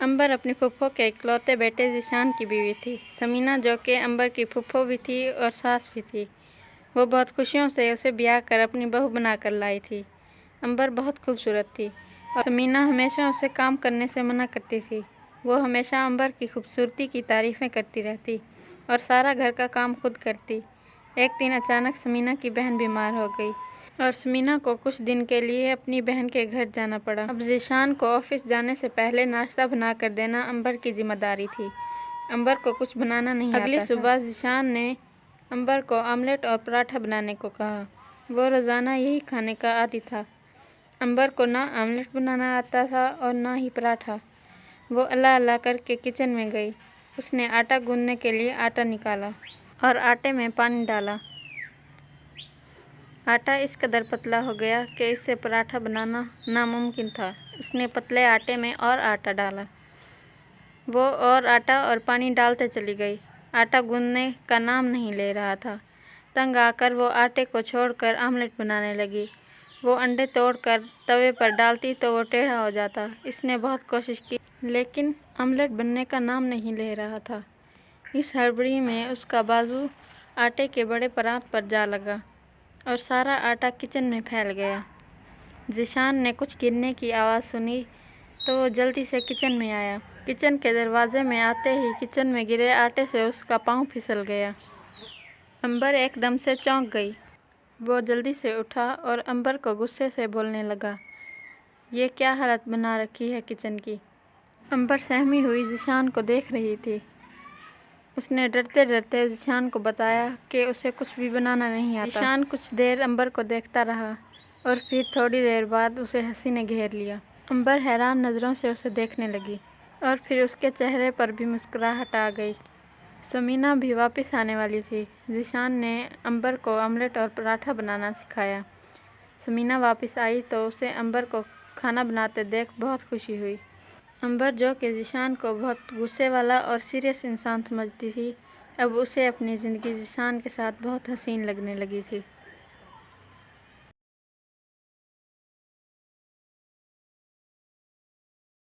अंबर अपनी फूफो के इकलौते बेटे ज़ीशान की बीवी थी। समीना जो कि अंबर की फूफो भी थी और सास भी थी, वो बहुत खुशियों से उसे ब्याह कर अपनी बहू बनाकर लाई थी। अंबर बहुत खूबसूरत थी और समीना हमेशा उसे काम करने से मना करती थी। वो हमेशा अंबर की खूबसूरती की तारीफ़ें करती रहती और सारा घर का काम खुद करती। एक दिन अचानक समीना की बहन बीमार हो गई और समीना को कुछ दिन के लिए अपनी बहन के घर जाना पड़ा। अब ज़ीशान को ऑफिस जाने से पहले नाश्ता बना कर देना अंबर की जिम्मेदारी थी। अंबर को कुछ बनाना नहीं आता था। अगली सुबह ज़ीशान ने अंबर को ऑमलेट और पराठा बनाने को कहा। वो रोज़ाना यही खाने का आदी था। अंबर को ना ऑमलेट बनाना आता था और ना ही पराठा। वो अल्लाह अल्लाह करके किचन में गई। उसने आटा गूंदने के लिए आटा निकाला और आटे में पानी डाला। आटा इस कदर पतला हो गया कि इससे पराठा बनाना नामुमकिन था। उसने पतले आटे में और आटा डाला। वो और आटा और पानी डालते चली गई। आटा गूंदने का नाम नहीं ले रहा था। तंग आकर वो आटे को छोड़कर ऑमलेट बनाने लगी। वो अंडे तोड़कर तवे पर डालती तो वो टेढ़ा हो जाता। इसने बहुत कोशिश की लेकिन ऑमलेट बनने का नाम नहीं ले रहा था। इस हड़बड़ी में उसका बाजू आटे के बड़े परात पर जा लगा और सारा आटा किचन में फैल गया। ज़ीशान ने कुछ गिरने की आवाज़ सुनी तो वो जल्दी से किचन में आया। किचन के दरवाजे में आते ही किचन में गिरे आटे से उसका पाँव फिसल गया। अंबर एकदम से चौंक गई। वो जल्दी से उठा और अंबर को गुस्से से बोलने लगा, ये क्या हालत बना रखी है किचन की। अंबर सहमी हुई ज़ीशान को देख रही थी। उसने डरते डरते ज़ीशान को बताया कि उसे कुछ भी बनाना नहीं आता। ज़ीशान कुछ देर अंबर को देखता रहा और फिर थोड़ी देर बाद उसे हंसी ने घेर लिया। अंबर हैरान नज़रों से उसे देखने लगी और फिर उसके चेहरे पर भी मुस्कुराहट आ गई। समीना भी वापस आने वाली थी। ज़ीशान ने अंबर को ऑमलेट और पराठा बनाना सिखाया। समीना वापस आई तो उसे अंबर को खाना बनाते देख बहुत खुशी हुई। अंबर जो कि ज़ीशान को बहुत गुस्से वाला और सीरियस इंसान समझती थी, अब उसे अपनी ज़िंदगी ज़ीशान के साथ बहुत हसीन लगने लगी थी।